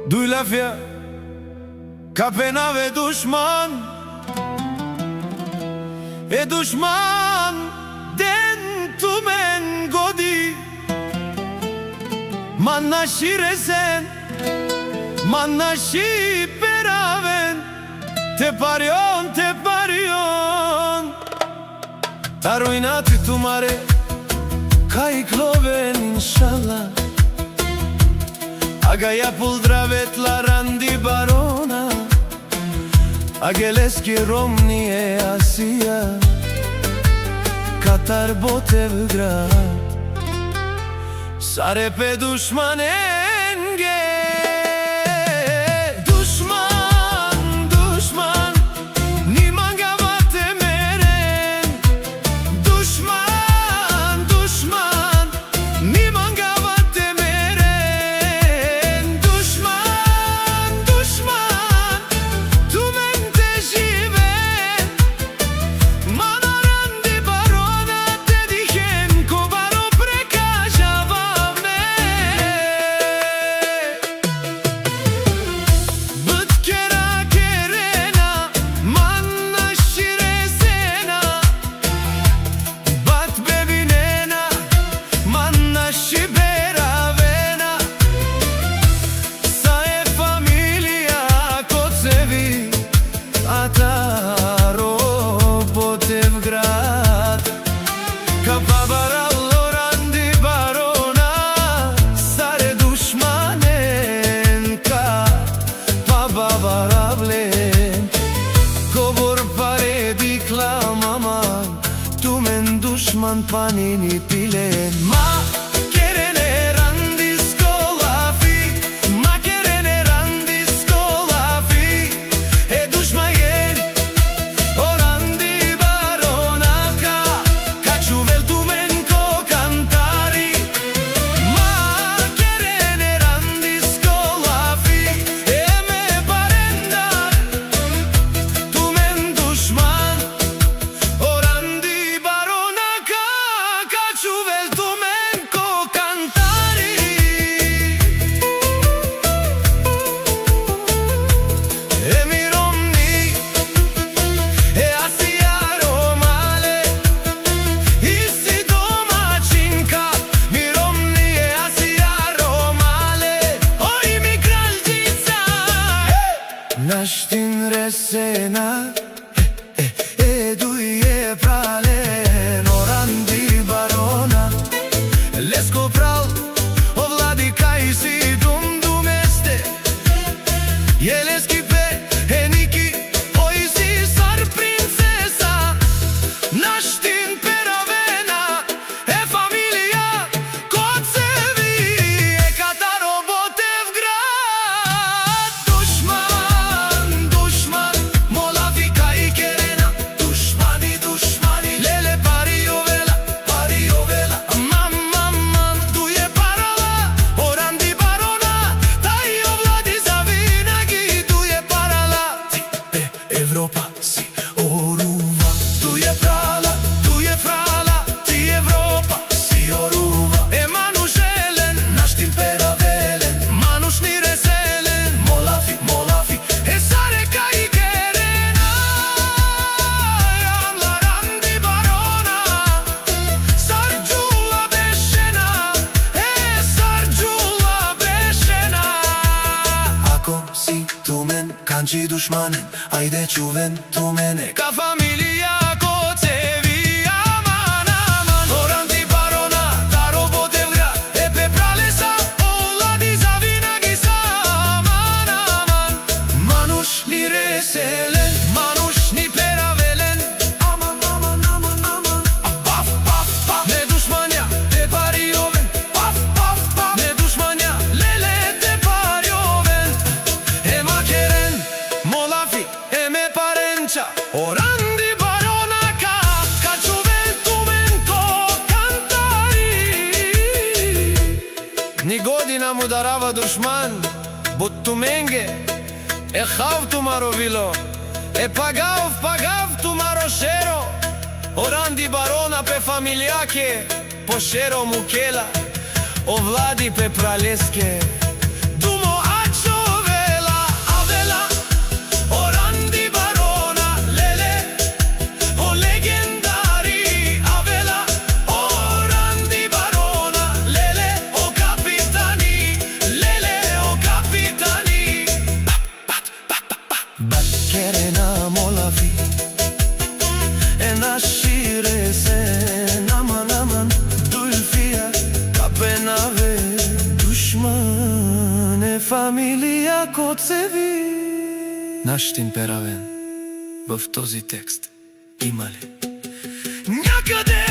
Dujlafja ka penave dushman, e dushman den tu men godi. Manna shiresen, manna shi peraven, te parion, te parion. Arruinati tu mare, kai kloven inshallah. Agaya puldravet la randi barona, ageleski romni e Asia, Katar Botevgrad, sare pe dushmanenge. Dushman, dushman, niman gavate meren. Dushman, dushman, niman gavate meren. Dushman, dushman, tu mente žive. Manorandi barona te dihem ko baro prekažava me. Bëtkera kerena, manna shiresena. Bat bebinena, manna shibera vena. Sa e familia kocevi, ataro Botevgrad. Ka babara lorandi barona, sare dushmanen ka pababarablen. Kobor pare diklamaman, tu men dushman panini pilen. Ma kerene randi skolafi, ma kerene randi skolafi. E dushmagen orandi barona ka čuvel tu men ko kantari. Ma kerene randi skolafi, e me parendar tu men dushman. Orandi barona ka čuvel tu men ko kantari. E mi romni e Asia romale, isti domaćinka. Mi romni e Asia romale, oj mi kraljica. Naštin resena, eduje pralen. Orandi barona, lesko pral, ovladi kaj si dum dumeste. Jeleski pe, eniki, oj si sar princesa. Naštin peravena, e familia kocevi, e Kataro Botevgrad. Dushman, dushman, molavi kaj kerena. Dushmani, dushmani, lele pariovela, pariovela. Mam, mam, mam, tu je parala, orandi barona, taj ovladi zavinagi, tu je parala. Ti e Evropa si oruva, tu je prala, ti Evropa si oruva. E manuš elen, naštin peravelen, manuš ni reselen, molafi, molafi, e sare kaj kerena. Jamla randi barona, sarđula bešena, e sarđula bešena. Ako si tu men, kanči dushmanen, ajde čuven tu mene. Ka familia kocevi, aman, aman. Orandi barona, Taro Botevgrad, e pe pralesa, ovladi zavinagi sa, aman, aman. Manuš ni reselen, manuš ni peravelen, aman, aman, aman, aman. Paf, paf, paf, ne dushmanja, te parioven. Paf, paf, paf, ne dushmanja, lele te parioven. E ma keren, molafi, e me parenča. Orandi barona ka čuvel tu men ko kantari. Ni godina mu darava dushman, but tu menge, e hav tu maro vilo, e pagav tu maro šero. Orandi barona pe familiake, po šeromu kela ovladi pe praleske dumo ačovela avela orandi barona lele o legendari avela orandi barona lele o kapitani lele o kapitani batkerena molavi enashire se naman aman dulfia kapenave dushmane familia коцеви. Наш темперамент в този текст има ли някъде